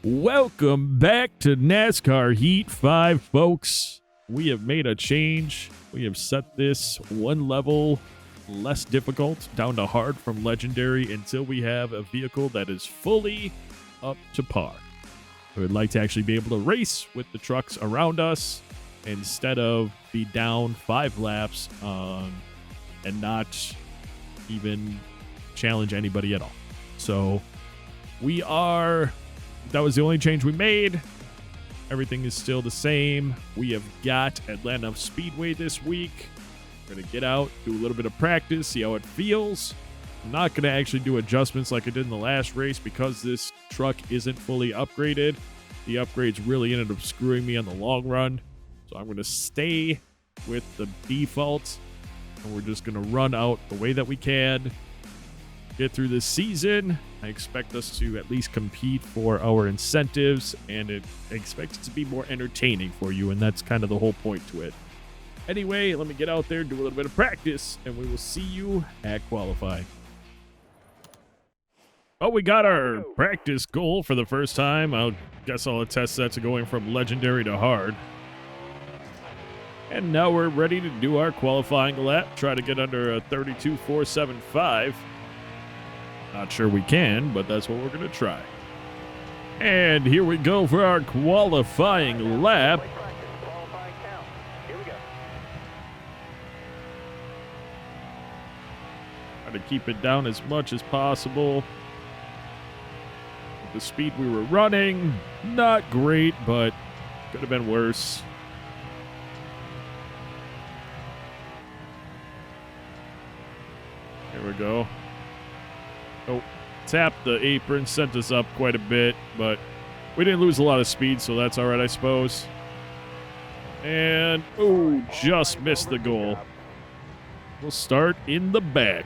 Welcome back to NASCAR Heat 5, folks. We have made a change. We have set this one level less difficult down to hard from legendary until we have a vehicle that is fully up to par. I would like to actually be able to race with the trucks around us instead of be down 5 laps and not even challenge anybody at all. So that was the only change we made. Everything is still the same. We have got Atlanta Speedway this week. We're going to get out, do a little bit of practice, see how it feels. I'm not going to actually do adjustments like I did in the last race because this truck isn't fully upgraded. The upgrades really ended up screwing me on the long run. So I'm going to stay with the default, and we're just going to run out the way that we can. Get through this season. I expect us to at least compete for our incentives, and I expect it to be more entertaining for you, and that's kind of the whole point to it. Anyway, let me get out there, do a little bit of practice, and we will see you at qualifying. Oh, we got our practice goal for the first time. I guess I'll attest that to going from legendary to hard. And now we're ready to do our qualifying lap. Try to get under a 32.475. Not sure we can, but that's what we're going to try. And here we go for our qualifying lap. Try to keep it down as much as possible. With the speed we were running, not great, but could have been worse. Here we go. Oh, tapped the apron, sent us up quite a bit, but we didn't lose a lot of speed, so that's all right, I suppose. And, oh, just missed the goal. We'll start in the back.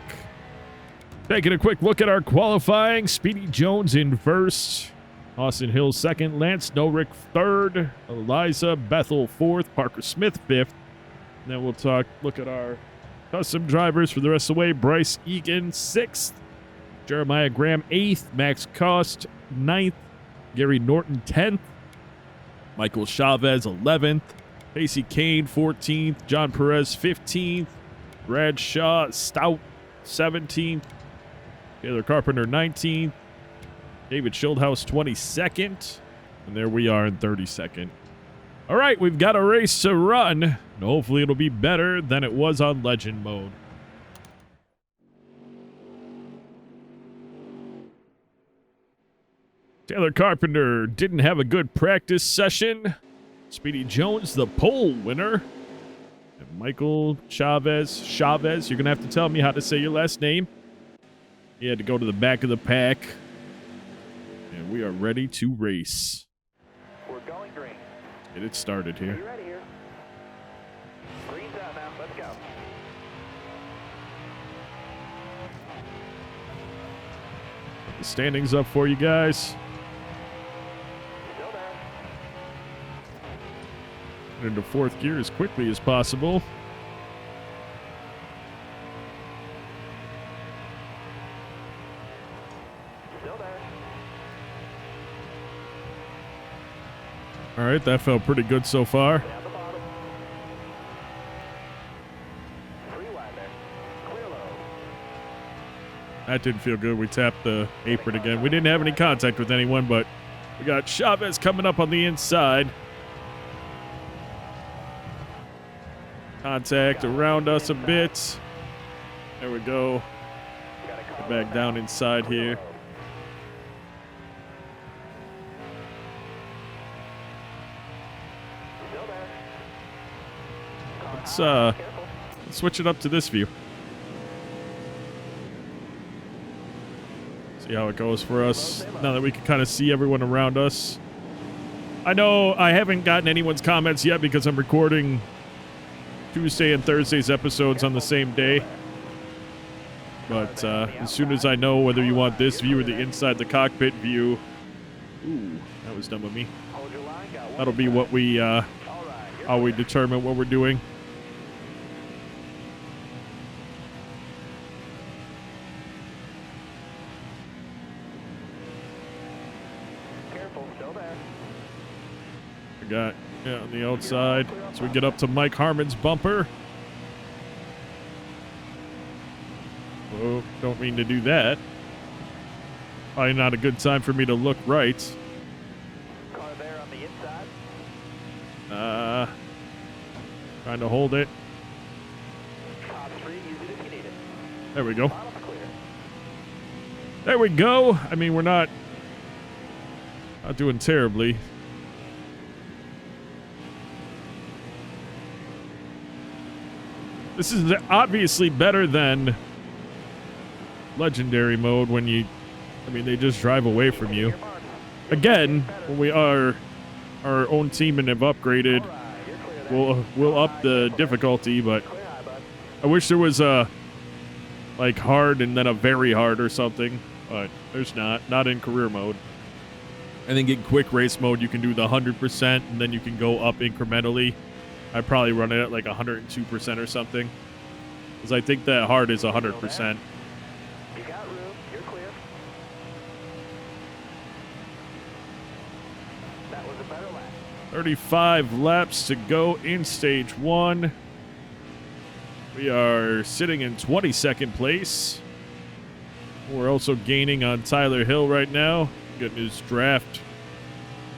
Taking a quick look at our qualifying. Speedy Jones in first. Austin Hill second. Lance Norick third. Eliza Bethel fourth. Parker Smith fifth. And then we'll look at our custom drivers for the rest of the way. Bryce Egan sixth. Jeremiah Graham 8th, Max Cost 9th, Gary Norton 10th, Michael Chavez 11th, Casey Kane 14th, John Perez 15th, Brad Shaw Stout 17th, Taylor Carpenter 19th, David Schildhouse 22nd, and there we are in 32nd. All right, we've got a race to run, and hopefully it'll be better than it was on Legend mode. Taylor Carpenter didn't have a good practice session. Speedy Jones, the pole winner. And Michael Chavez, you're going to have to tell me how to say your last name. He had to go to the back of the pack. And we are ready to race. We're going green. Get it started here. Are you ready here? Green's out now. Let's go. Put the standings up for you guys. Into fourth gear as quickly as possible. Still there. All right, that felt pretty good so far. Down the bottom. 3 wide there. Clear low. That didn't feel good. We tapped the apron again. We didn't have any contact with anyone, but we got Chavez coming up on the inside. Contact around us a bit. There we go. Get back down inside here. Let's switch it up to this view. See how it goes for us now that we can kind of see everyone around us. I know I haven't gotten anyone's comments yet because I'm recording Tuesday and Thursday's episodes on the same day. But as soon as I know whether you want this view or the inside the cockpit view, ooh, that was dumb of me. That'll be what we how we determine what we're doing. Careful, still there. got on the outside. So we get up to Mike Harmon's bumper. Oh, don't mean to do that. Probably not a good time for me to look right. Car there on the inside. Trying to hold it. Top 3, use it if you need it. There we go. Bottom's clear. There we go. I mean, we're not doing terribly. This is obviously better than legendary mode when they just drive away from you. Again, when we are our own team and have upgraded, we'll up the difficulty, but I wish there was a like hard and then a very hard or something, but there's not in career mode. I think in quick race mode you can do the 100% and then you can go up incrementally. I'd probably run it at like 102% or something, because I think that hard is 100%. You got room. You're clear. That was a better lap. 35 laps to go in stage 1. We are sitting in 22nd place. We're also gaining on Tyler Hill right now, getting his draft.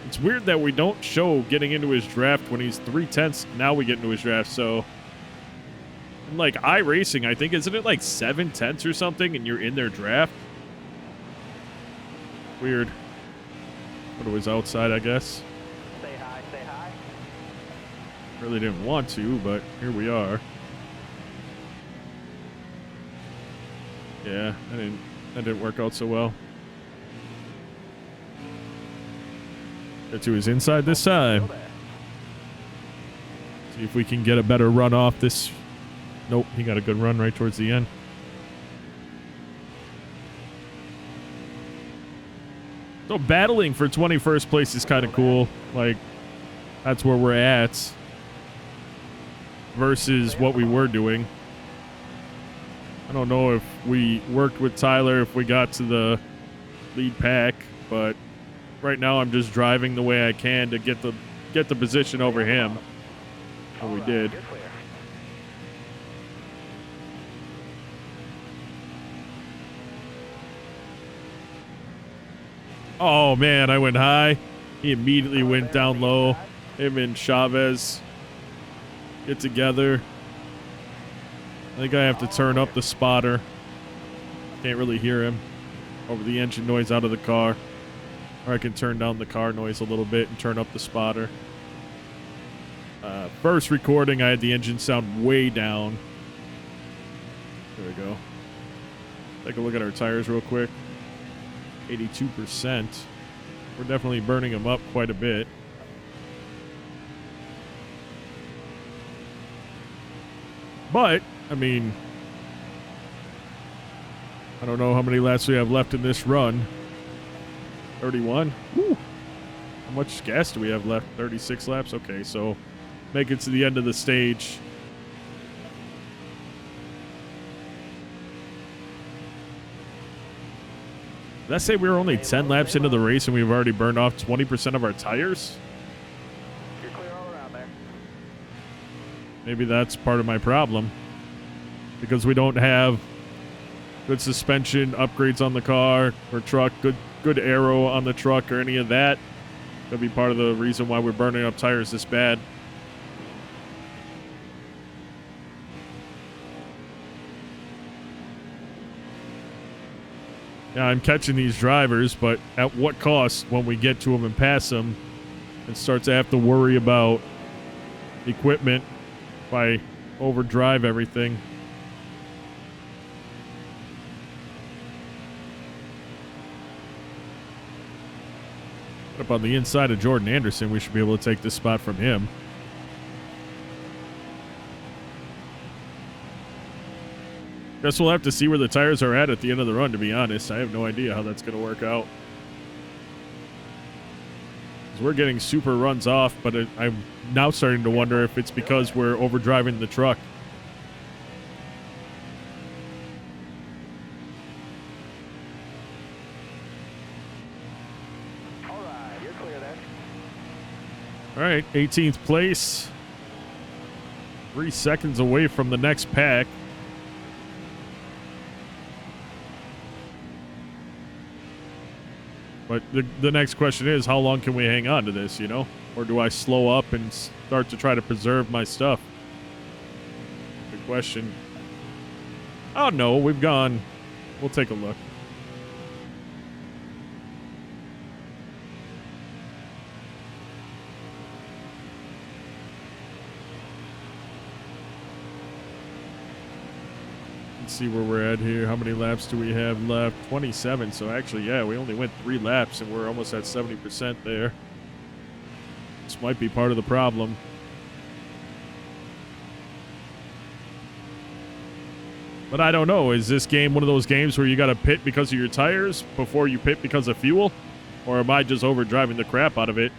It's weird that we don't show getting into his draft when he's 3/10. Now we get into his draft, so in like iRacing, I think, isn't it like 7/10 or something, and you're in their draft? Weird. But it was outside, I guess. Say hi, say hi. Really didn't want to, but here we are. Yeah, that didn't work out so well. Get to his inside this time. See if we can get a better run off this. Nope, he got a good run right towards the end. So battling for 21st place is kind of cool. Like, that's where we're at versus what we were doing. I don't know if we worked with Tyler, if we got to the lead pack, but right now I'm just driving the way I can to get the position over him. And we did. Oh man, I went high. He immediately went down low. Him and Chavez get together. I think I have to turn up the spotter. Can't really hear him over the engine noise out of the car. Or I can turn down the car noise a little bit and turn up the spotter. First recording, I had the engine sound way down. There we go. Take a look at our tires real quick. 82%. We're definitely burning them up quite a bit. But, I mean, I don't know how many laps we have left in this run. 31? Woo. How much gas do we have left? 36 laps? Okay, so make it to the end of the stage. Did I say we were only 10 laps into the race and we've already burned off 20% of our tires? You're clear all around there. Maybe that's part of my problem. Because we don't have good suspension upgrades on the car or truck, good aero on the truck or any of that. Could be part of the reason why we're burning up tires this bad. Yeah, I'm catching these drivers, but at what cost when we get to them and pass them and start to have to worry about equipment if I overdrive everything? Up on the inside of Jordan Anderson, we should be able to take this spot from him. Guess we'll have to see where the tires are at the end of the run, to be honest. I have no idea how that's going to work out. 'Cause we're getting super runs off, but I'm now starting to wonder if it's because we're overdriving the truck. All right, you're clear there. All right, 18th place. 3 seconds away from the next pack. But the next question is, how long can we hang on to this, you know? Or do I slow up and start to try to preserve my stuff? Good question. Oh, no, we've gone. We'll take a look. Let's see where we're at here. How many laps do we have left? 27. So actually, yeah, we only went 3 laps and we're almost at 70% there. This might be part of the problem. But I don't know. Is this game one of those games where you got to pit because of your tires before you pit because of fuel? Or am I just overdriving the crap out of it?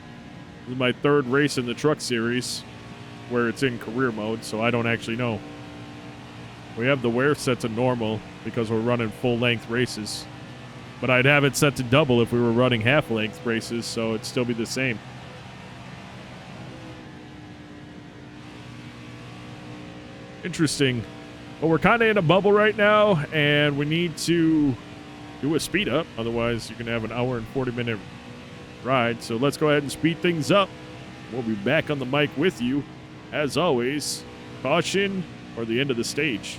This is my 3rd race in the truck series where it's in career mode, so I don't actually know. We have the wear set to normal because we're running full-length races. But I'd have it set to double if we were running half-length races, so it'd still be the same. Interesting. But we're kind of in a bubble right now, and we need to do a speed up. Otherwise, you're going to have an hour and 40-minute ride. So let's go ahead and speed things up. We'll be back on the mic with you. As always, caution or the end of the stage.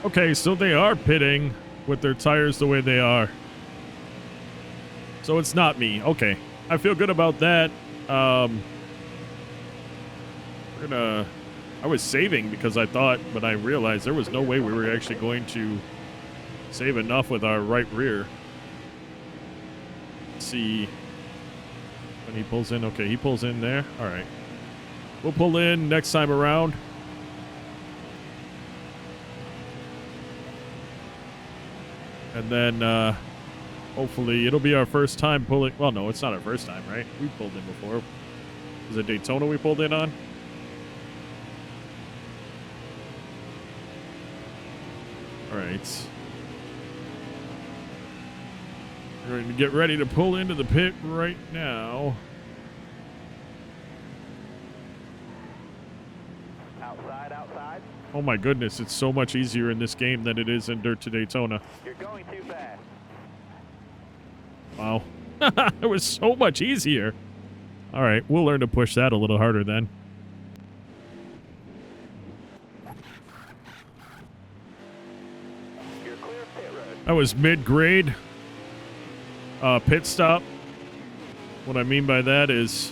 Okay, so they are pitting with their tires the way they are. So it's not me. Okay, I feel good about that. I was saving because I thought, but I realized there was no way we were actually going to save enough with our right rear. Let's see when he pulls in. Okay, he pulls in there. All right. We'll pull in next time around. And then hopefully it'll be our first time pulling. Well, no, it's not our first time, right? We pulled in before. Was it Daytona we pulled in on? All right. We're going to get ready to pull into the pit right now. Outside. Oh my goodness, it's so much easier in this game than it is in Dirt to Daytona. You're going too fast. Wow. It was so much easier. All right, we'll learn to push that a little harder then. You're clear of pit road. That was mid-grade pit stop. What I mean by that is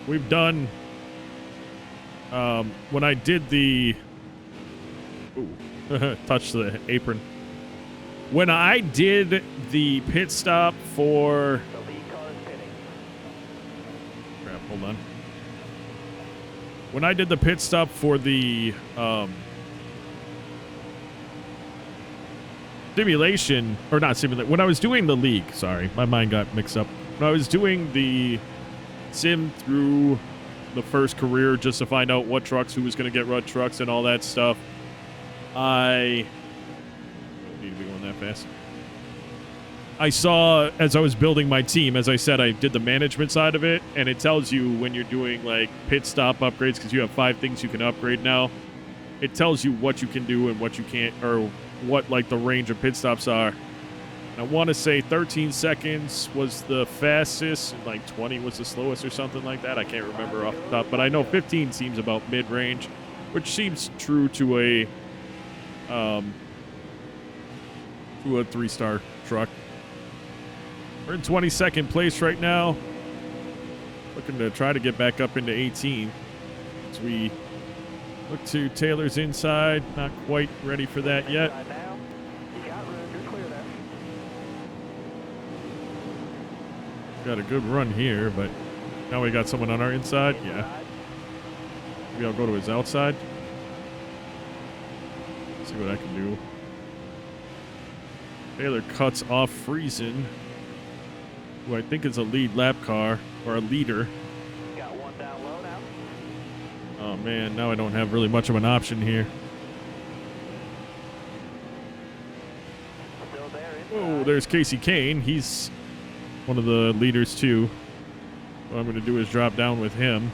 we've done when I did the touch the apron. When I did the pit stop for The lead car is pitting. crap, hold on. When I did the pit stop for the simulation, or not simulation, when I was doing the league, sorry, my mind got mixed up. When I was doing the sim through the first career just to find out what trucks, who was going to get what trucks and all that stuff, I don't need to be going that fast. I saw, as I was building my team, as I said, I did the management side of it, and it tells you when you're doing like pit stop upgrades, because you have 5 things you can upgrade now. It tells you what you can do and what you can't, or what like the range of pit stops are. And I want to say 13 seconds was the fastest, and like 20 was the slowest or something like that. I can't remember off the top, but I know 15 seems about mid-range, which seems true to a 3-star truck. We're in 22nd place right now. Looking to try to get back up into 18 as we look to Taylor's inside. Not quite ready for that yet. Inside now. You got room. You're clear there. Got a good run here, but now we got someone on our inside. Yeah. Maybe I'll go to his outside. See what I can do. Taylor cuts off Friesen, who I think is a lead lap car, or a leader. Got one down low now. Oh man, now I don't have really much of an option here. Still there. Oh, Inside. there's Casey Kane. He's one of the leaders too. What I'm going to do is drop down with him.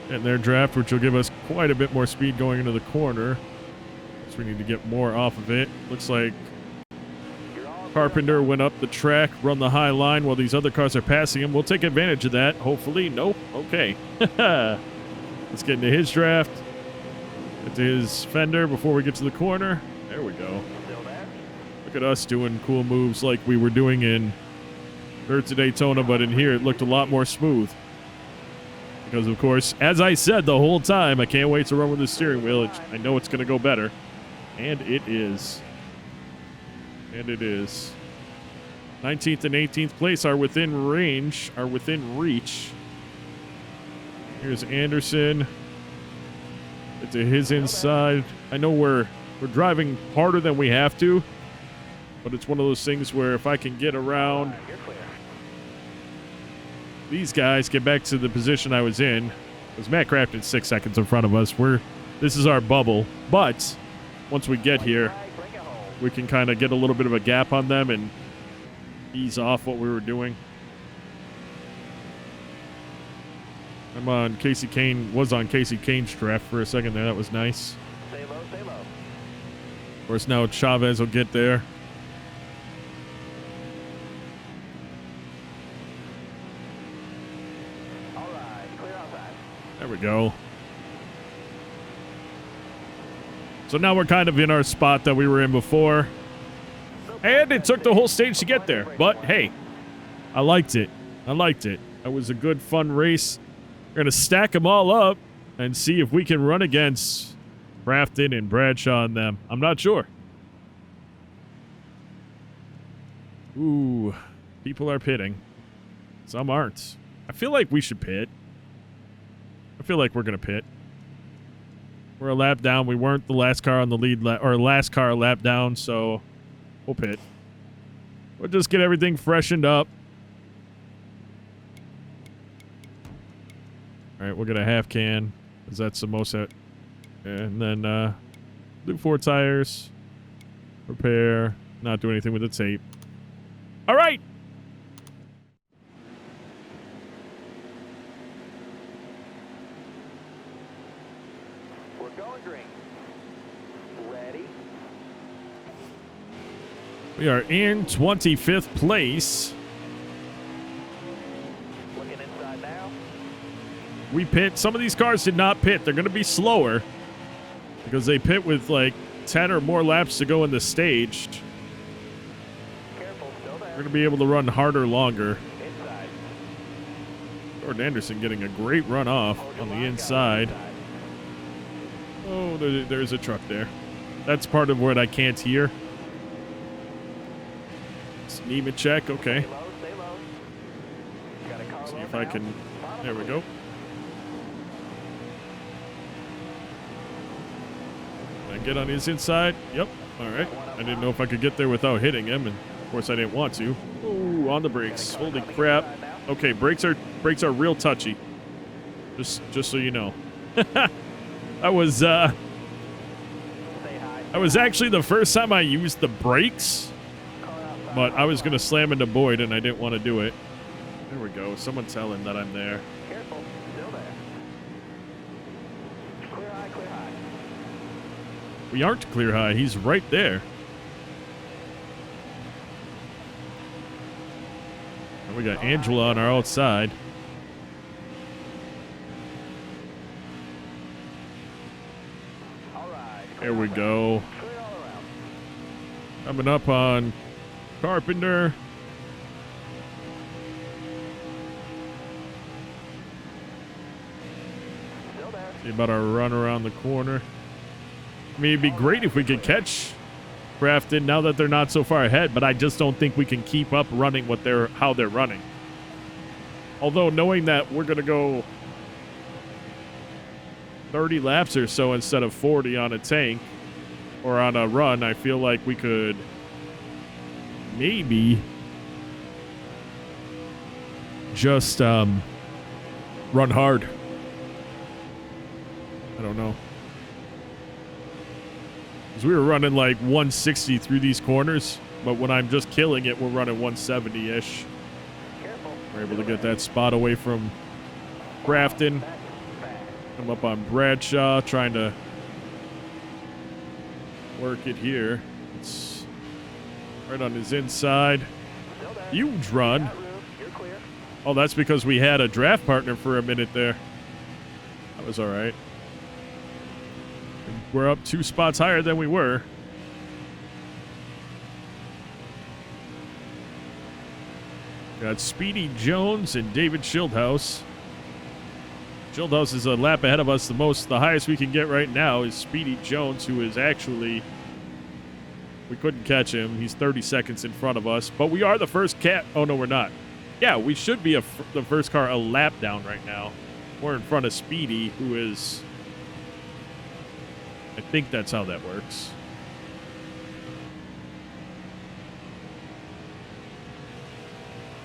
And their draft, which will give us quite a bit more speed going into the corner. So we need to get more off of it. Looks like You're all Carpenter went up the track, run the high line while these other cars are passing him. We'll take advantage of that. Hopefully. Nope. Okay. Let's get into his draft. Get to his fender before we get to the corner. There we go. still there. Look at us doing cool moves like we were doing in Dirt to Daytona, but in here it looked a lot more smooth. Because, of course, as I said the whole time, I can't wait to run with the steering wheel. I know it's going to go better. And it is. And it is. 19th and 18th place are within range, are within reach. Here's Anderson. Get to his inside. I know we're driving harder than we have to, but it's one of those things where if I can get around You're clear. these guys, get back to the position I was in, because Matt Crafton's 6 seconds in front of us. This is our bubble, but once we get here, Right, bring it home. we can kind of get a little bit of a gap on them and ease off what we were doing. I'm on Casey Kane, was on Casey Kane's draft for a second there. That was nice. Stay low, stay low. Of course, now Chavez will get there. All right, clear outside. There we go. So now we're kind of in our spot that we were in before. And it took the whole stage to get there. But hey, I liked it. I liked it. That was a good, fun race. We're going to stack them all up and see if we can run against Crafton and Bradshaw and them. I'm not sure. Ooh, people are pitting. Some aren't. I feel like we should pit. I feel like we're going to pit. We're a lap down. We weren't the last car on the lead or last car a lap down, so we'll pit. We'll just get everything freshened up. All right, we'll get a half can, because that's the most. And then do 4 tires. Repair. Not do anything with the tape. All right. We're going green. Ready? We are in 25th place. Looking inside now. We pit. Some of these cars did not pit. They're going to be slower because they pit with like 10 or more laps to go in the stage. Careful, still there. We're going to be able to run harder longer. Inside. Jordan Anderson getting a great run off on the inside. Oh, there's a truck there. That's part of what I can't hear. Neiman check. Okay. Stay low, stay low. Got a car See low if I now. can. Bottom There we of go. Can I get on his inside? Yep. All right. I didn't know if I could get there without hitting him, and of course I didn't want to. Ooh, on the brakes. Holy crap. Okay, brakes are real touchy. Just so you know. That was actually the first time I used the brakes, but I was gonna slam into Boyd and I didn't want to do it. There we go. Someone tell him that I'm there. Careful, still there. Clear high, clear high. We aren't clear high. He's right there. And we got Angela on our outside. All right. There we go. Clear all around. Coming up on Carpenter. Still there. See about our run around the corner. I mean, it'd be great if we could catch Grafton now that they're not so far ahead, but I just don't think we can keep up running how they're running. Although knowing that we're going to go 30 laps or so instead of 40 on a tank or on a run, I feel like we could maybe just run hard. I don't know. Because we were running like 160 through these corners, but when I'm just killing it, we're running 170-ish. Careful. We're able to get that spot away from Grafton. I'm up on Bradshaw, trying to work it here. It's right on his inside. Still there. Huge run. Got room. You're clear. Oh, that's because we had a draft partner for a minute there. That was all right. We're up 2 spots higher than we were. Got Speedy Jones and David Schildhaus. Schildhaus is a lap ahead of us. The highest we can get right now is Speedy Jones, who is actually, we couldn't catch him. He's 30 seconds in front of us, but we are the first cat. Oh no, we're not. Yeah, we should be the first car a lap down right now. We're in front of Speedy, who is, I think that's how that works.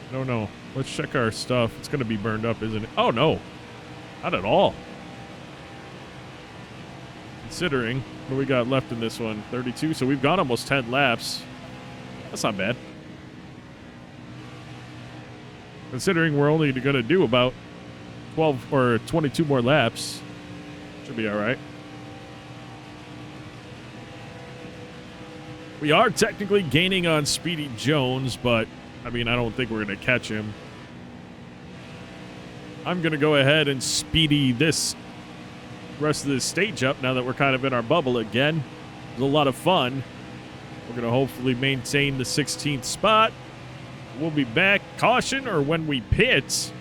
I don't know. Let's check our stuff. It's going to be burned up, isn't it? Oh, no. Not at all. Considering what we got left in this one, 32. So we've gone almost 10 laps. That's not bad. Considering we're only going to do about 12 or 22 more laps. Should be all right. We are technically gaining on Speedy Jones, but, I mean, I don't think we're going to catch him. I'm going to go ahead and speedy this rest of this stage up now that we're kind of in our bubble again. It was a lot of fun. We're going to hopefully maintain the 16th spot. We'll be back, caution, or when we pit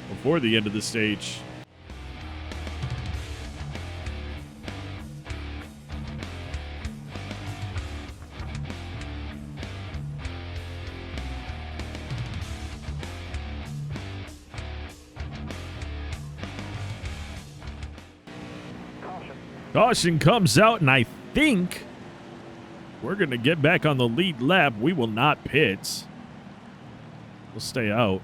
before the end of the stage. Caution comes out, and I think we're going to get back on the lead lap. We will not pit. We'll stay out.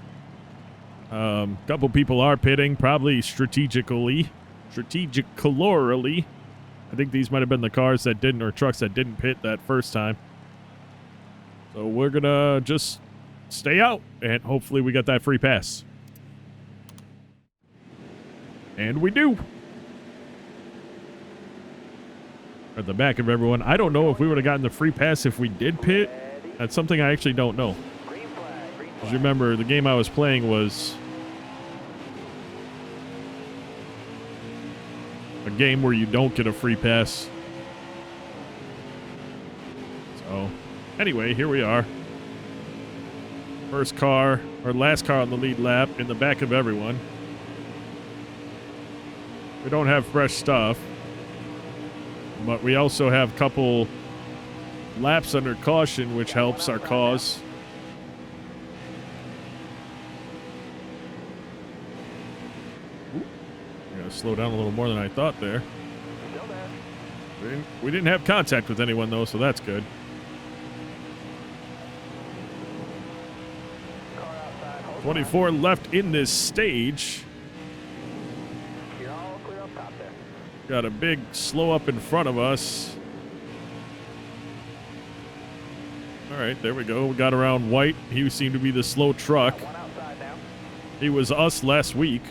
Couple people are pitting, probably strategically. I think these might have been the cars that didn't, or trucks that didn't pit that first time. So we're going to just stay out, and hopefully we got that free pass. And we do. At the back of everyone. I don't know if we would have gotten the free pass if we did pit. That's something I actually don't know. Because remember, the game I was playing was a game where you don't get a free pass. So, anyway, here we are. First car, or last car on the lead lap, in the back of everyone. We don't have fresh stuff, but we also have a couple laps under caution, which helps our cause. Slow down a little more than I thought there. We didn't have contact with anyone, though, so that's good. Car outside, hold 24 left in this stage. on. You're all clear up top there. Got a big slow up in front of us. All right, there we go. We got around White. He seemed to be the slow truck. One outside now. He was us last week.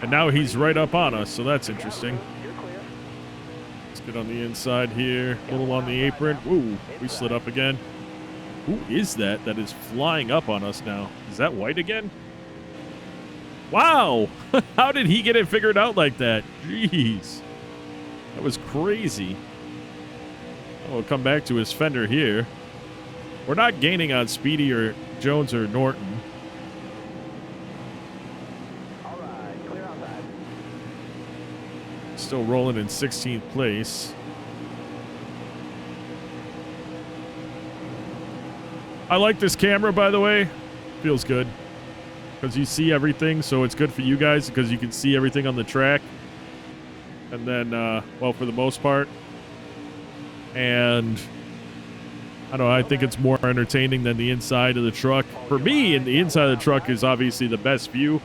And now he's right up on us, so that's interesting. You're clear. Let's get on the inside here. A little on the apron. Ooh, we slid up again. Who is that is flying up on us now? Is that White again? Wow! How did he get it figured out like that? Jeez. That was crazy. Oh, we'll come back to his fender here. We're not gaining on Speedy or Jones or Norton. Still rolling in 16th place. I like this camera, by the way. Feels good. Because you see everything, so it's good for you guys because you can see everything on the track. And then, well, for the most part. And, I don't know, I think it's more entertaining than the inside of the truck. For me, and the inside of the truck is obviously the best view.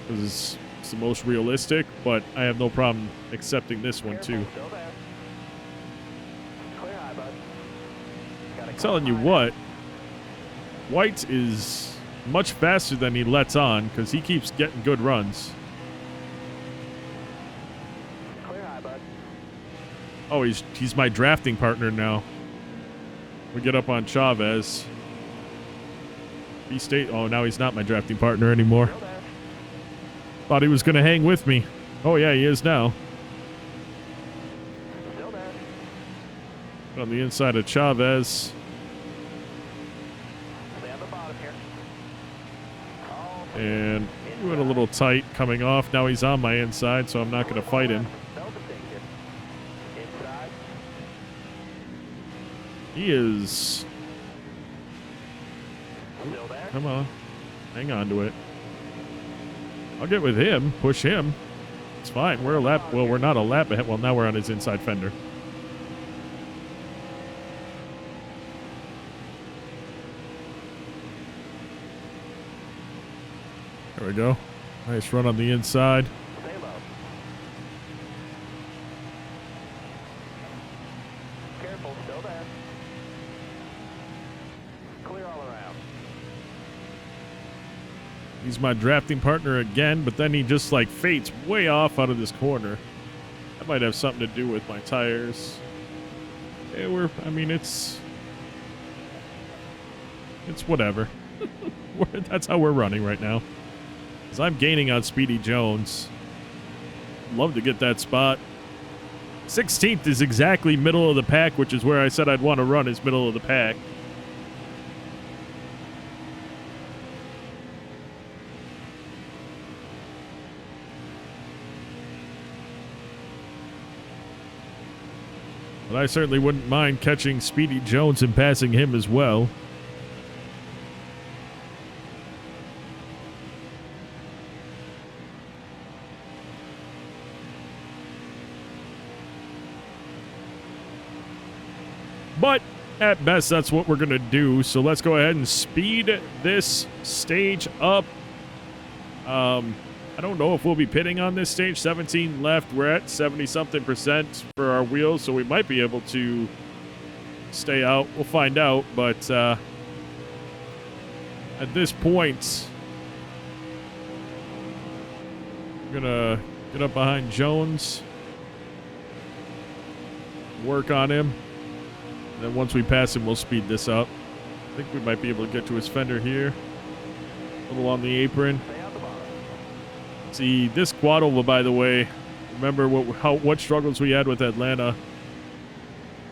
Because it's the most realistic, but I have no problem accepting this one too. Still there. Clear high, bud. I'm telling you what, White is much faster than he lets on because he keeps getting good runs. Clear high, bud. Oh, he's my drafting partner now. We get up on Chavez. He stayed. Oh, now he's not my drafting partner anymore. Still there. Thought he was going to hang with me. Oh, yeah, he is now. Still there. On the inside of Chavez. Stay on the bottom here. Oh, And we went a little tight coming off. Now he's on my inside, so I'm not going to fight him. Inside. He is... Still there. Come on. Hang on to it. I'll get with him. Push him. It's fine. We're a lap... Well, we're not a lap ahead. Well, now we're on his inside fender. There we go. Nice run on the inside. Stay low. Careful, still there. Clear all around. He's my drafting partner again, but then he just like fades way off out of this corner. That might have something to do with my tires. Yeah, I mean, it's whatever. That's how we're running right now. Because I'm gaining on Speedy Jones. Love to get that spot. 16th is exactly middle of the pack, which is where I said I'd want to run, is middle of the pack. But I certainly wouldn't mind catching Speedy Jones and passing him as well. But at best, that's what we're going to do. So let's go ahead and speed this stage up. I don't know if we'll be pitting on this stage. 17 left. We're at 70-something% for our wheels, so we might be able to stay out. We'll find out, but at this point, I'm gonna get up behind Jones, work on him, and then once we pass him, we'll speed this up. I think we might be able to get to his fender here. A little on the apron. See, this quad oval, by the way, remember what struggles we had with Atlanta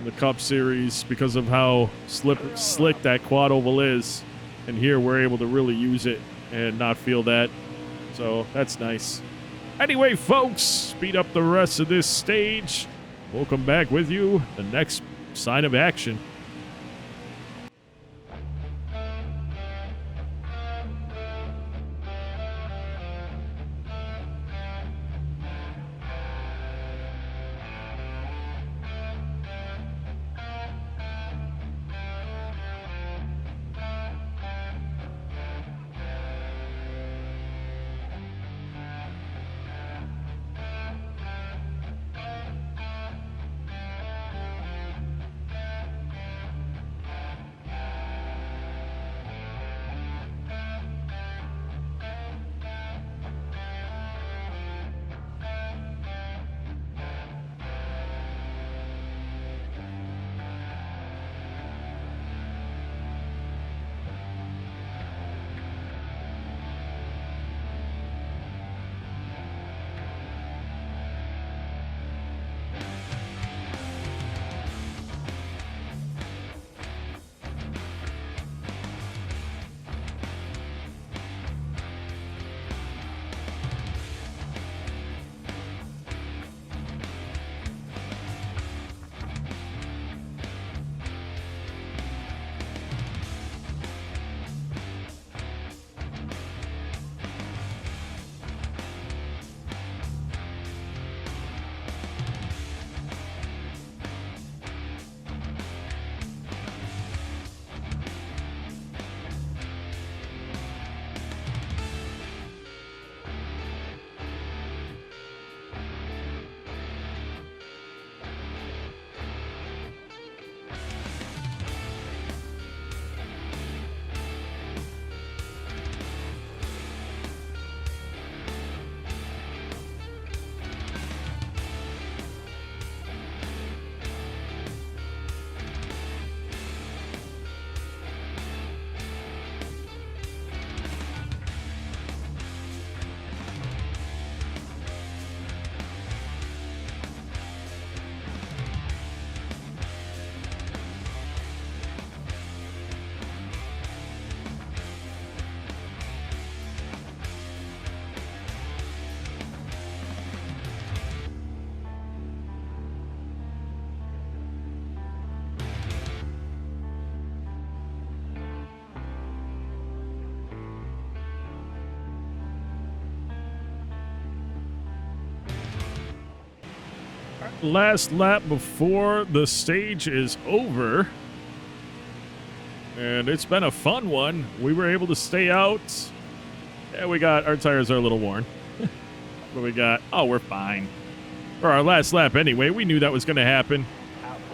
in the Cup Series because of how slick that quad oval is. And here we're able to really use it and not feel that. So that's nice. Anyway, folks, speed up the rest of this stage. We'll come back with you the next sign of action. Last lap before the stage is over. And it's been a fun one. We were able to stay out. Yeah, our tires are a little worn. But we got, we're fine. For our last lap anyway, we knew that was going to happen.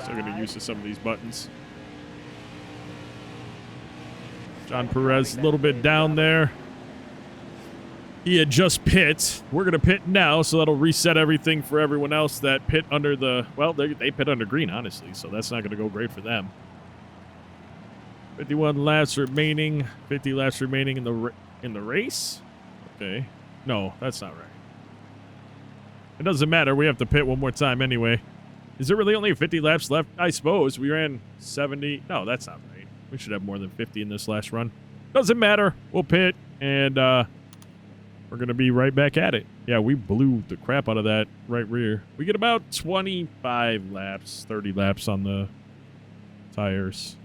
So we're going to use some of these buttons. John Perez a little bit down there. He had just pit. We're going to pit now, so that'll reset everything for everyone else that pit under the... Well, they pit under green, honestly, so that's not going to go great for them. 51 laps remaining. 50 laps remaining in the race? Okay. No, that's not right. It doesn't matter. We have to pit one more time anyway. Is there really only 50 laps left? I suppose. We ran 70. No, that's not right. We should have more than 50 in this last run. Doesn't matter. We'll pit, and we're going to be right back at it. Yeah, we blew the crap out of that right rear. We get about 25 laps, 30 laps on the tires.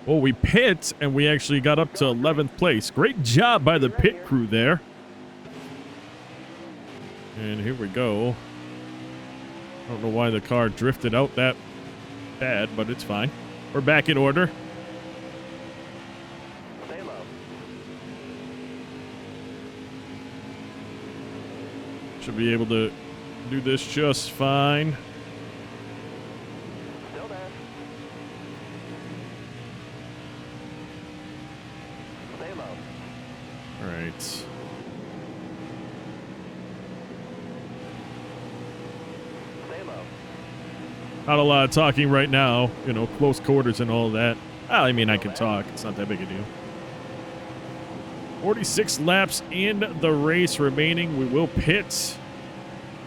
Well, we pit, and we actually got up to 11th place. Great job by the pit crew there. And here we go. I don't know why the car drifted out that bad, but it's fine. We're back in order. Stay low. Should be able to do this just fine. Still there. Stay low. All right. Stay low. Not a lot of talking right now, you know, close quarters and all that. Well, I mean, I can talk. It's not that big a deal. 46 laps in the race remaining. We will pit.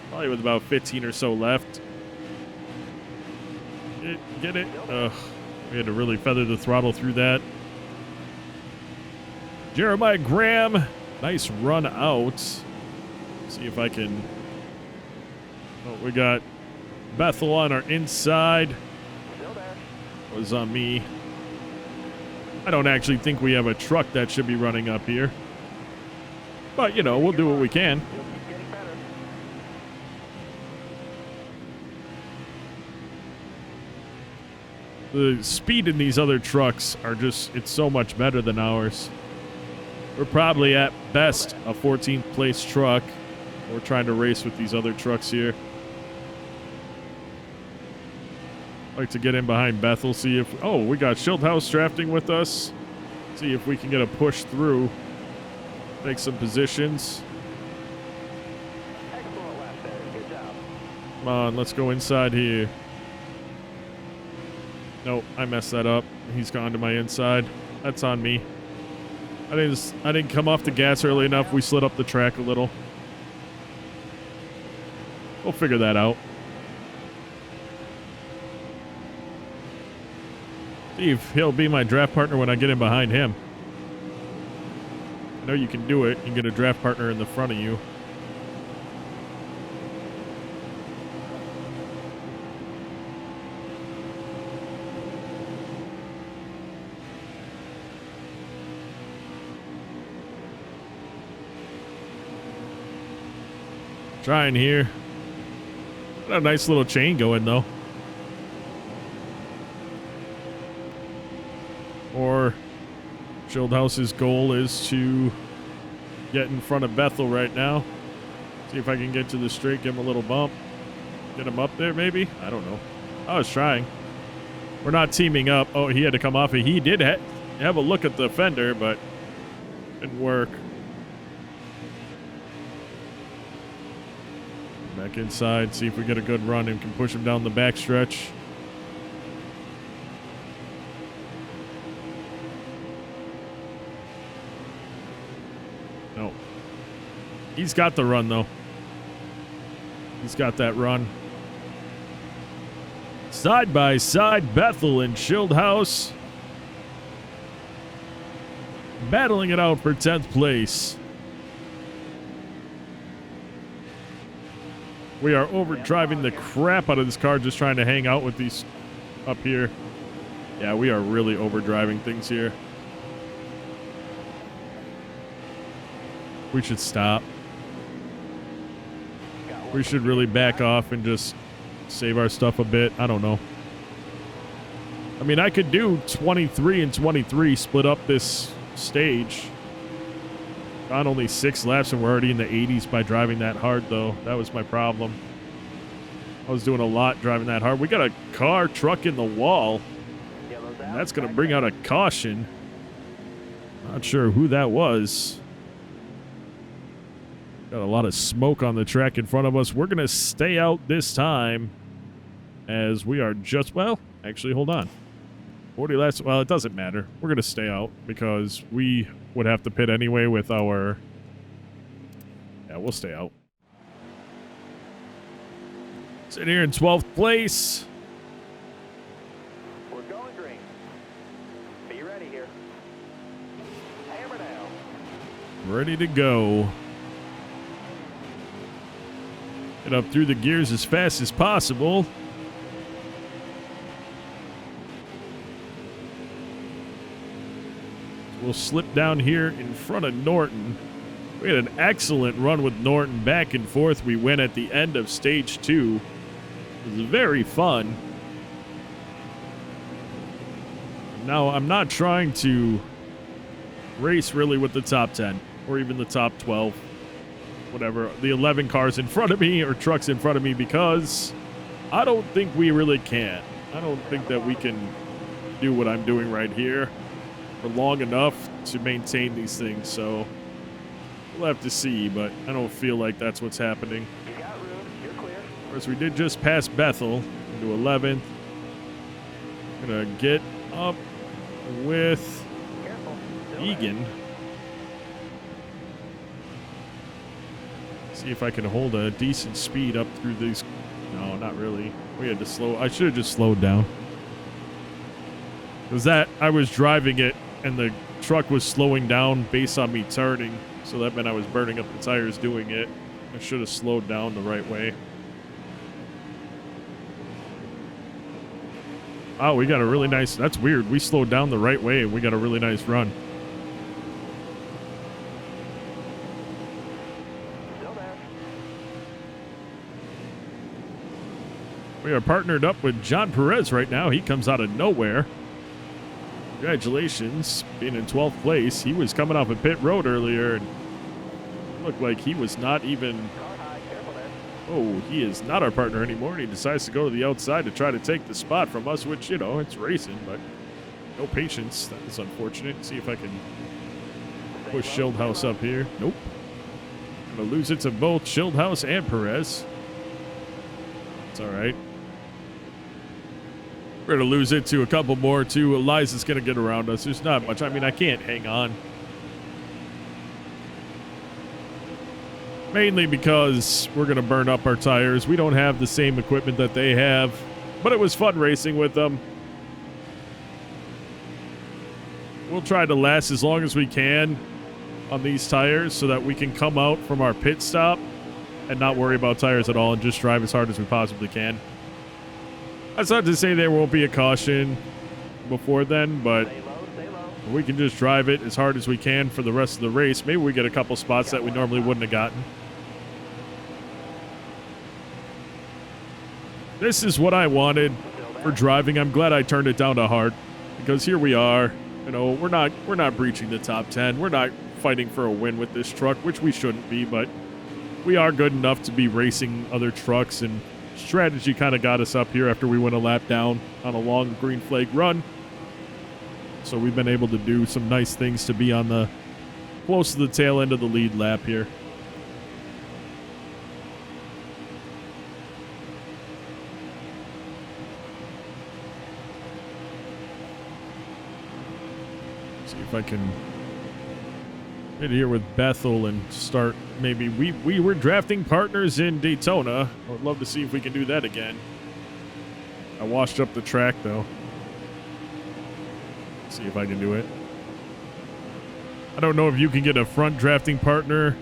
Probably with about 15 or so left. Get it? Ugh. We had to really feather the throttle through that. Jeremiah Graham. Nice run out. See if I can... Oh, we got Bethel on our inside. Still there. Was on me. I don't actually think we have a truck that should be running up here. But, you know, we'll do what we can. You'll keep getting better. The speed in these other trucks are just, it's so much better than ours. We're probably at best a 14th place truck. We're trying to race with these other trucks here. Like to get in behind Bethel, see if... Oh, we got Schildhaus drafting with us. See if we can get a push through. Make some positions. Excellent lap there. Good job. Come on, let's go inside here. Nope, I messed that up. He's gone to my inside. That's on me. I didn't come off the gas early enough. We slid up the track a little. We'll figure that out. See if he'll be my draft partner when I get in behind him. I know you can do it. You can get a draft partner in the front of you. Trying here. Got a nice little chain going though. Or Schildhaus's goal is to get in front of Bethel right now. See if I can get to the straight, give him a little bump. Get him up there maybe? I don't know. I was trying. We're not teaming up. Oh, he had to come off it. He did have a look at the fender, but didn't work. Back inside, see if we get a good run and can push him down the backstretch. No. He's got the run, though. He's got that run. Side by side, Bethel and Schildhaus battling it out for 10th place. We are overdriving the crap out of this car just trying to hang out with these up here. Yeah, we are really overdriving things here. We should stop. We should really back off and just save our stuff a bit. I don't know. I mean, I could do 23 and 23, split up this stage. On only 6 laps and we're already in the 80s by driving that hard, though. That was my problem. I was doing a lot driving that hard. We got a car truck in the wall. And that's going to bring out a caution. Not sure who that was. Got a lot of smoke on the track in front of us. We're going to stay out this time as we are just, well, actually, hold on. 40 laps, well, it doesn't matter. We're going to stay out because we would have to pit anyway with our... Yeah, we'll stay out. Sitting here in 12th place. We're going green. Be ready here. Hammer down. Ready to go. Get up through the gears as fast as possible. We'll slip down here in front of Norton. We had an excellent run with Norton back and forth. We went at the end of stage 2. It was very fun. Now, I'm not trying to race really with the top 10 or even the top 12, whatever, the 11 cars in front of me or trucks in front of me, because I don't think we really can. I don't think that we can do what I'm doing right here for long enough to maintain these things. So we'll have to see, but I don't feel like that's what's happening. You got room. You're clear. Of course, we did just pass Bethel into 11th. Gonna get up with Careful. Still there. Egan. See if I can hold a decent speed up through these. No, not really. We had to slow. I should have just slowed down. Because that, I was driving it and the truck was slowing down based on me turning. So that meant I was burning up the tires doing it. I should have slowed down the right way. Oh, we got a really nice, that's weird. We slowed down the right way and we got a really nice run. Still there. We are partnered up with John Perez right now. He comes out of nowhere. Congratulations, being in 12th place. He was coming off a pit road earlier and looked like he was not even... Car high. Careful there. Oh, he is not our partner anymore. And he decides to go to the outside to try to take the spot from us, which, you know, it's racing, but no patience. That is unfortunate. See if I can push Schildhaus up here. Nope. Gonna lose it to both Schildhaus and Perez. It's all right. We're going to lose it to a couple more, too. Eliza's going to get around us. There's not much. I mean, I can't hang on. Mainly because we're going to burn up our tires. We don't have the same equipment that they have. But it was fun racing with them. We'll try to last as long as we can on these tires so that we can come out from our pit stop and not worry about tires at all and just drive as hard as we possibly can. That's not to say there won't be a caution before then, but Stay low. Stay low. we can just drive it as hard as we can for the rest of the race. Maybe we get a couple spots that we normally wouldn't have gotten. This is what I wanted for driving. I'm glad I turned it down to hard because here we are. You know, we're not breaching the top 10. We're not fighting for a win with this truck, which we shouldn't be, but we are good enough to be racing other trucks, and strategy kind of got us up here after we went a lap down on a long green flag run. So we've been able to do some nice things to be on the close to the tail end of the lead lap here. See if I can get here with Bethel and start. Maybe we were drafting partners in Daytona. I would love to see if we can do that again. I washed up the track though. See if I can do it. I don't know if you can get a front drafting partner.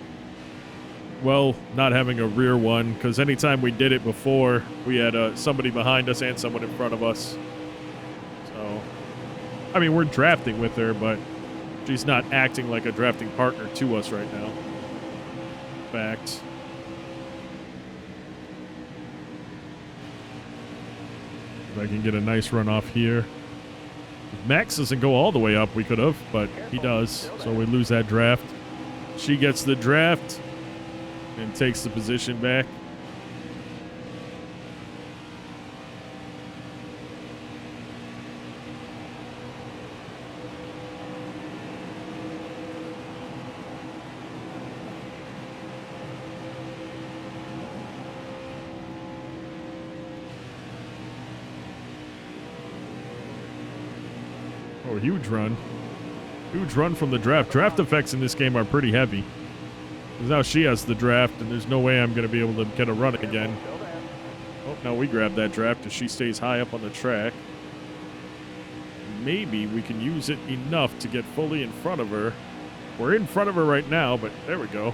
Well, not having a rear one, because anytime we did it before, we had somebody behind us and someone in front of us. So, I mean, we're drafting with her, but she's not acting like a drafting partner to us right now. Fact. If I can get a nice run off here. If Max doesn't go all the way up, we could have, but he does. So we lose that draft. She gets the draft and takes the position back. Oh, huge run. Huge run from the draft. Draft effects in this game are pretty heavy. 'Cause now she has the draft, and there's no way I'm going to be able to get a run again. Oh, now we grab that draft as she stays high up on the track. Maybe we can use it enough to get fully in front of her. We're in front of her right now, but there we go.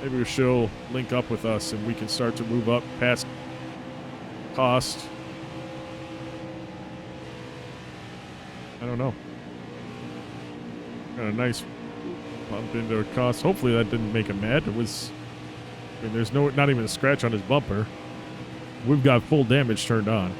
Maybe she'll link up with us, and we can start to move up past Cost. I don't know. Got a nice bump into a Cost. Hopefully that didn't make him mad. It was, I mean, there's not even a scratch on his bumper. we've got full damage turned on.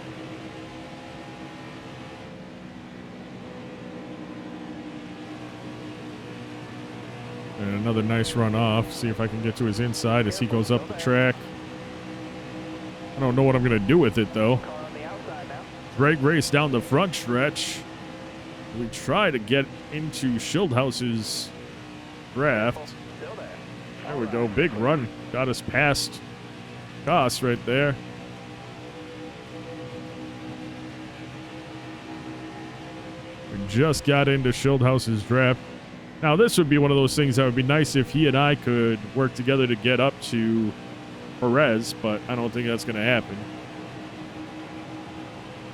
And another nice run off. See if I can get to his inside as he goes up the track. I don't know what I'm going to do with it, though. Car on the outside now. Great race down the front stretch. We try to get into Schildhaus's draft. Still there. There we go. Big run. Got us past Goss right there. We just got into Schildhaus's draft. Now, this would be one of those things that would be nice if he and I could work together to get up to Perez, but I don't think that's going to happen.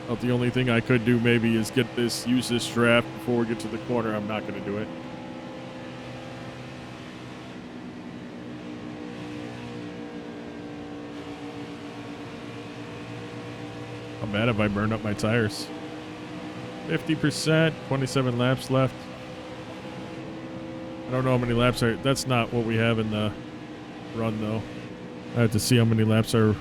But the only thing I could do maybe is use this draft before we get to the corner. I'm not going to do it. How bad have I burned up my tires? 50%, 27 laps left. I don't know how many laps are. That's not what we have in the run, though. I have to see how many laps are.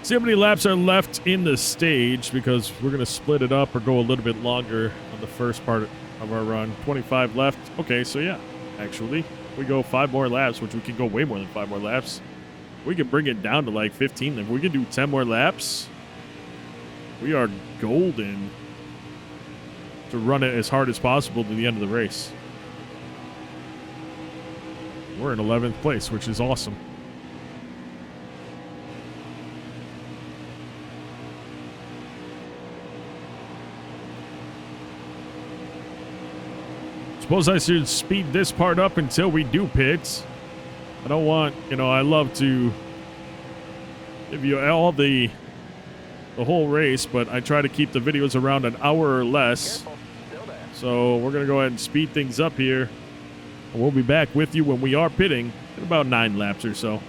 See how many laps are left in the stage, because we're going to split it up or go a little bit longer on the first part of our run. 25 left. Okay, so yeah, actually, we go 5 more laps, which we can go way more than 5 more laps. We can bring it down to like 15. If we can do 10 more laps, we are golden to run it as hard as possible to the end of the race. We're in 11th place, which is awesome. Suppose I should speed this part up until we do pits. I don't want, I love to give you all the whole race, but I try to keep the videos around an hour or less. Careful. Still there. So we're going to go ahead and speed things up here. And we'll be back with you when we are pitting in about 9 laps or so.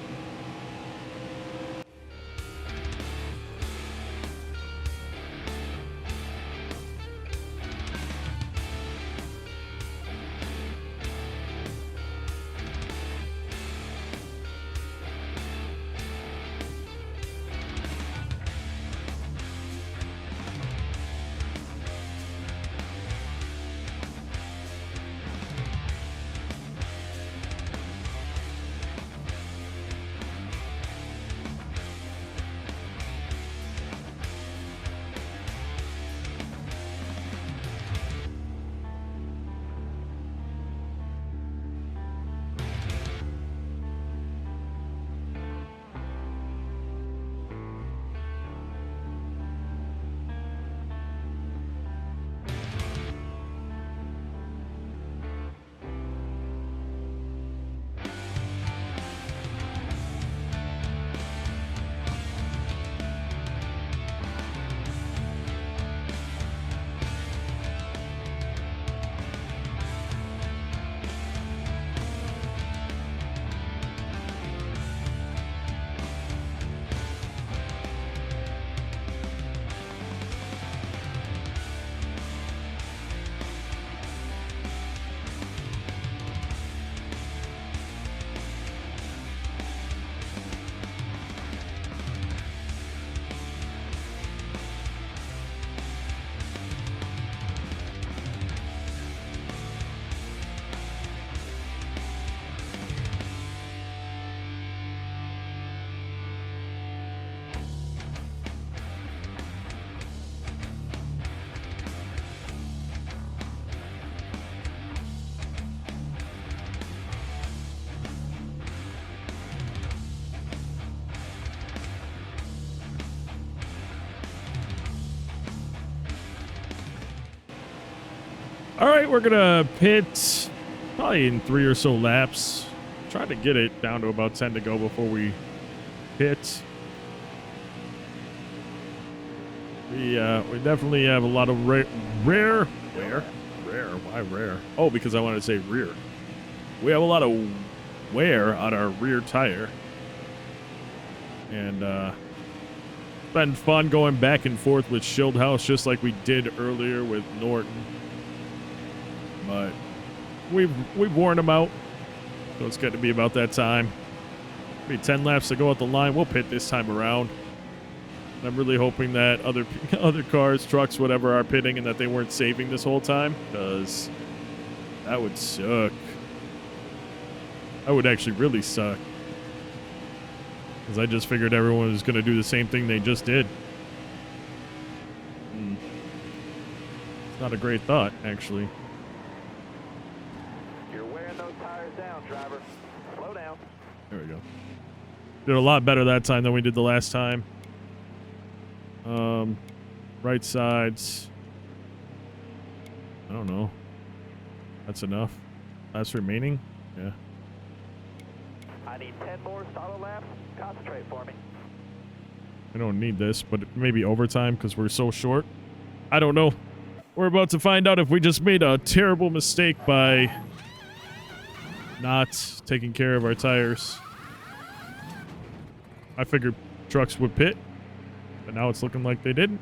All right, we're going to pit probably in 3 or so laps. Try to get it down to about 10 to go before we pit. We definitely have a lot of rare. Why rare? Oh, because I wanted to say rear. We have a lot of wear on our rear tire. And it's been fun going back and forth with Schildhaus, just like we did earlier with Norton. But we've worn them out, so it's got to be about that time. Maybe 10 laps to go at the line. We'll pit this time around. I'm really hoping that other cars, trucks, whatever, are pitting and that they weren't saving this whole time, because that would suck. That would actually really suck. Because I just figured everyone was going to do the same thing they just did. It's not a great thought, actually. You're wearing those tires down, driver. Slow down. There we go. Did a lot better that time than we did the last time. Right sides. I don't know. That's enough. That's remaining? Yeah. I need 10 more solid laps. Concentrate for me. I don't need this, but maybe overtime because we're so short. I don't know. We're about to find out if we just made a terrible mistake by not taking care of our tires. I figured trucks would pit, but now it's looking like they didn't.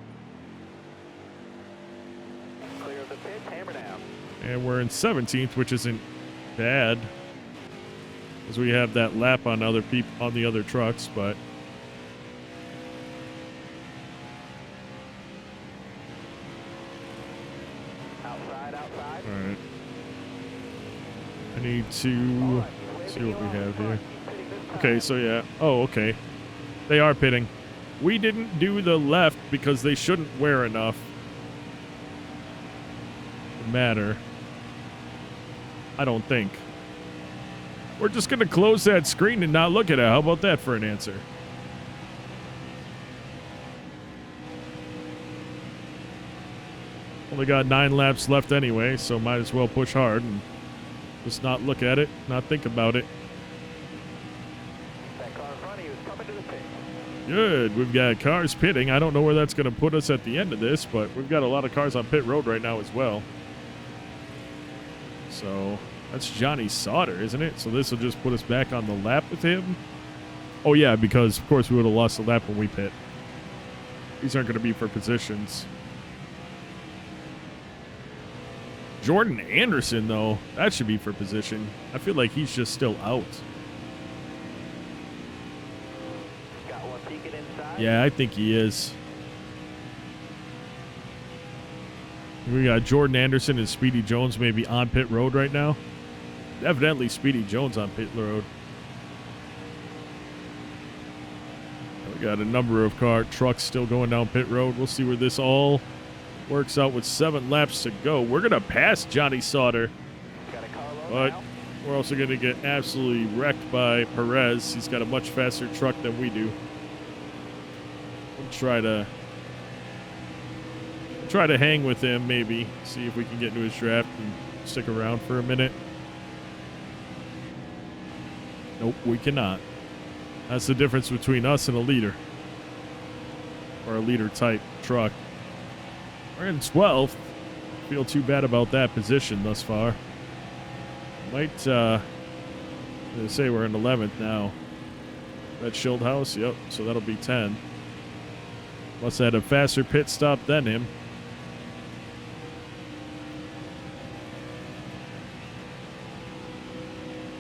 Clear of the pit, hammer down. And we're in 17th, which isn't bad, because we have that lap on other people on the other trucks, but Outside. all right. I need to see what we have here. Okay, so yeah. Oh, okay. They are pitting. We didn't do the left because they shouldn't wear enough to matter. I don't think. We're just going to close that screen and not look at it. How about that for an answer? Only got 9 laps left anyway, so might as well push hard and just not look at it, not think about it. That car in front of you is coming to the pit. Good. We've got cars pitting. I don't know where that's going to put us at the end of this, but we've got a lot of cars on pit road right now as well. So that's Johnny Sauter, isn't it? So this will just put us back on the lap with him. Oh, yeah, because, of course, we would have lost the lap when we pit. These aren't going to be for positions. Jordan Anderson, though, that should be for position. I feel like he's just still out. Got one peeking inside. Yeah, I think he is. We got Jordan Anderson and Speedy Jones maybe on pit road right now. Evidently, Speedy Jones on pit road. We got a number of trucks still going down pit road. We'll see where this all works out with 7 laps to go. We're going to pass Johnny Sauter, Got a car low but now. we're also going to get absolutely wrecked by Perez. He's got a much faster truck than we do. We'll try to hang with him, maybe. See if we can get into his draft and stick around for a minute. Nope, we cannot. That's the difference between us and a leader. Or a leader-type truck. We're in 12th. Feel too bad about that position thus far. Might say we're in 11th now. That Schildhouse, yep. So that'll be 10. Must have had a faster pit stop than him.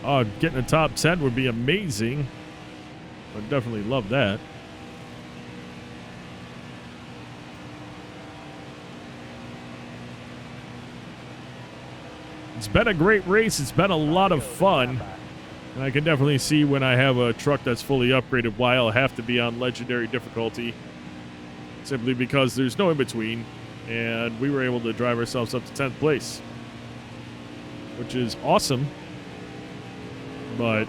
Oh, getting a top 10 would be amazing. I'd definitely love that. It's been a great race. It's been a lot of fun. And I can definitely see when I have a truck that's fully upgraded why I'll have to be on legendary difficulty. Simply because there's no in-between. And we were able to drive ourselves up to 10th place. Which is awesome. But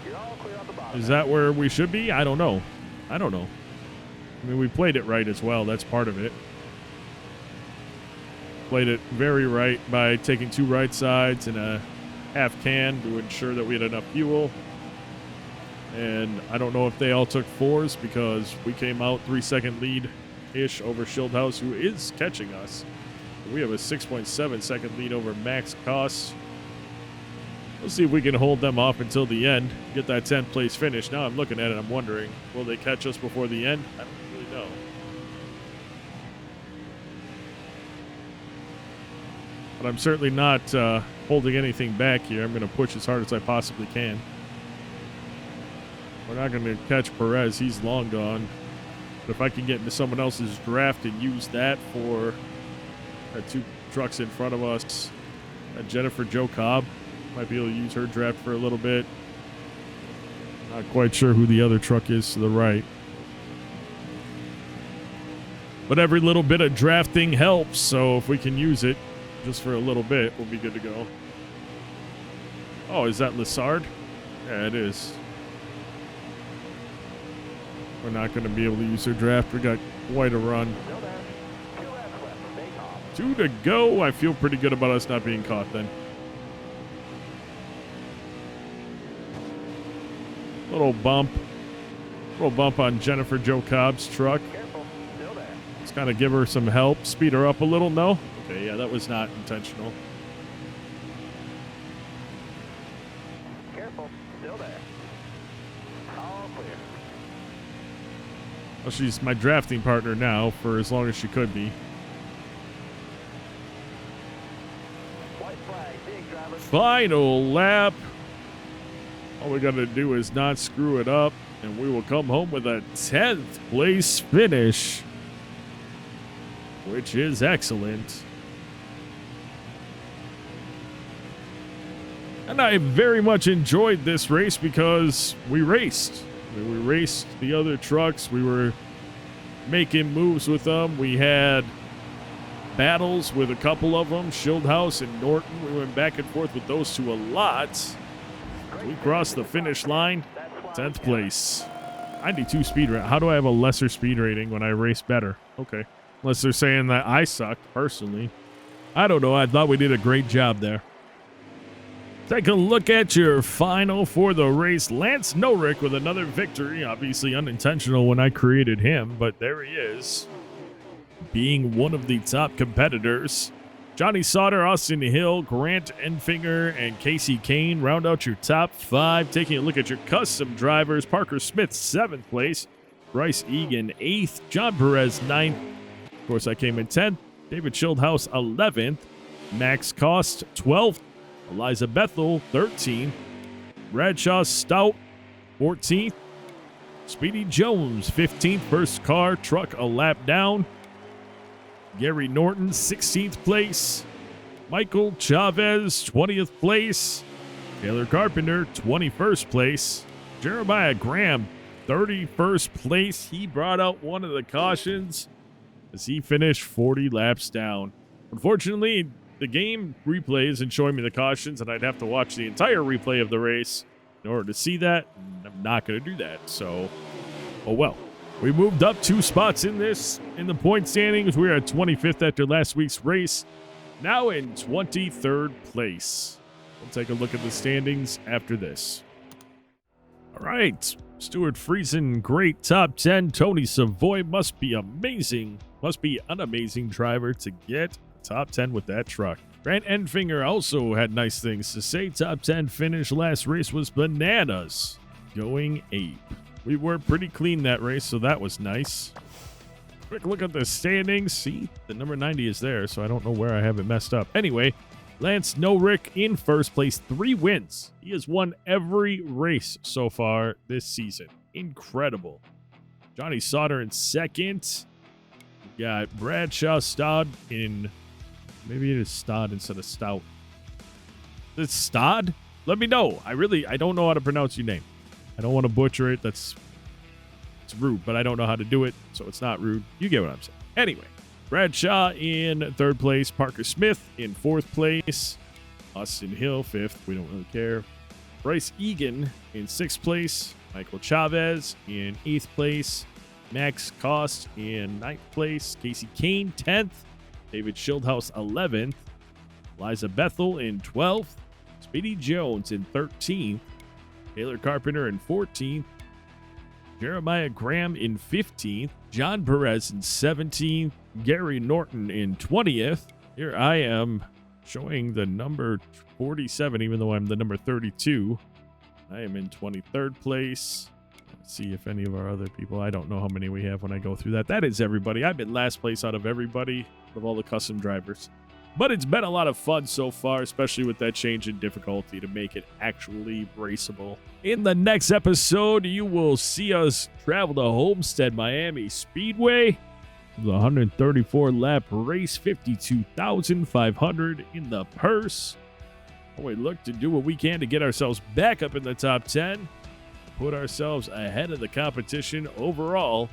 You're all clear on the bottom. is that where we should be? I don't know. I mean, we played it right as well. That's part of it. Played it very right by taking 2 right sides and a half can to ensure that we had enough fuel. And I don't know if they all took 4s because we came out 3-second lead-ish over Schildhouse, who is catching us. We have a 6.7 second lead over Max Koss. We'll see if we can hold them off until the end, get that 10th place finish. Now I'm looking at it, I'm wondering, will they catch us before the end? I don't really know. But I'm certainly not holding anything back here. I'm going to push as hard as I possibly can. We're not going to catch Perez. He's long gone. But if I can get into someone else's draft and use that for our 2 trucks in front of us, Jennifer Jo Cobb might be able to use her draft for a little bit. Not quite sure who the other truck is to the right. But every little bit of drafting helps, so if we can use it just for a little bit, we'll be good to go. Oh, is that Lessard? Yeah, it is. We're not going to be able to use her draft. We got quite a run. 2 to go. I feel pretty good about us not being caught then. Little bump on Jennifer Jo Cobb's truck. Let's kind of give her some help, speed her up a little. No? Okay, yeah, that was not intentional. Careful, still there. All clear. Well, she's my drafting partner now for as long as she could be. White flag, big driver. Final lap. All we got to do is not screw it up, and we will come home with a 10th place finish, which is excellent. And I very much enjoyed this race because we raced. I mean, we raced the other trucks. We were making moves with them. We had battles with a couple of them, Schildhaus and Norton. We went back and forth with those 2 a lot. We crossed the finish line, 10th place. 92 speed rating. How do I have a lesser speed rating when I race better? Okay. Unless they're saying that I sucked, personally. I don't know. I thought we did a great job there. Take a look at your final for the race. Lance Noreck with another victory. Obviously unintentional when I created him, but there he is, being one of the top competitors. Johnny Sauter, Austin Hill, Grant Enfinger, and Casey Kane round out your top 5. Taking a look at your custom drivers, Parker Smith, 7th place. Bryce Egan, 8th. John Perez, 9th. Of course, I came in 10th. David Schildhaus, 11th. Max Cost, 12th. Eliza Bethel, 13th. Bradshaw Stout, 14th. Speedy Jones, 15th. First car, truck a lap down. Gary Norton, 16th place. Michael Chavez, 20th place. Taylor Carpenter, 21st place. Jeremiah Graham, 31st place. He brought out one of the cautions as he finished 40 laps down. Unfortunately, the game replay isn't showing me the cautions, and I'd have to watch the entire replay of the race in order to see that. I'm not going to do that, so oh well. We moved up 2 spots in the point standings. We are at 25th after last week's race. Now in 23rd place. We'll take a look at the standings after this. All right. Stuart Friesen, great top 10. Tony Savoy must be amazing. Must be an amazing driver to get top 10 with that truck. Grant Enfinger also had nice things to say. Top 10 finish last race was bananas. Going ape. We were pretty clean that race, so that was nice. Quick look at the standings. See, the number 90 is there, so I don't know where I have it messed up. Anyway, Lance Noreck in first place, 3 wins. He has won every race so far this season. Incredible. Johnny Sauter in second. We got Bradshaw Stod in... Maybe it is Stod instead of Stout. Is it Stod? Let me know. I don't know how to pronounce your name. I don't want to butcher it. It's rude, but I don't know how to do it, so it's not rude. You get what I'm saying. Anyway, Bradshaw in third place. Parker Smith in fourth place. Austin Hill, fifth. We don't really care. Bryce Egan in sixth place. Michael Chavez in eighth place. Max Cost in ninth place. Casey Kane, 10th. David Schildhaus, 11th. Eliza Bethel in 12th. Speedy Jones in 13th. Taylor Carpenter in 14th. Jeremiah Graham in 15th. John Perez in 17th. Gary Norton in 20th. Here I am showing the number 47, even though I'm the number 32. I am in 23rd place. Let's see if any of our other people, I don't know how many we have when I go through that. That is everybody. I've been last place out of everybody, of all the custom drivers. But it's been a lot of fun so far, especially with that change in difficulty to make it actually raceable. In the next episode, you will see us travel to Homestead-Miami Speedway. The 134-lap race, $52,500 in the purse. We look to do what we can to get ourselves back up in the top 10, put ourselves ahead of the competition overall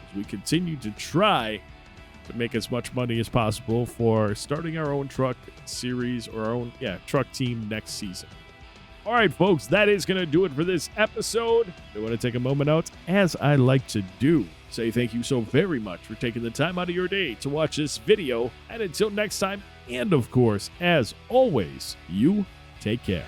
as we continue to try to make as much money as possible for starting our own truck series or our own truck team next season. All right, folks, that is going to do it for this episode. I want to take a moment out, as I like to do, say thank you so very much for taking the time out of your day to watch this video. And until next time, and of course, as always, you take care.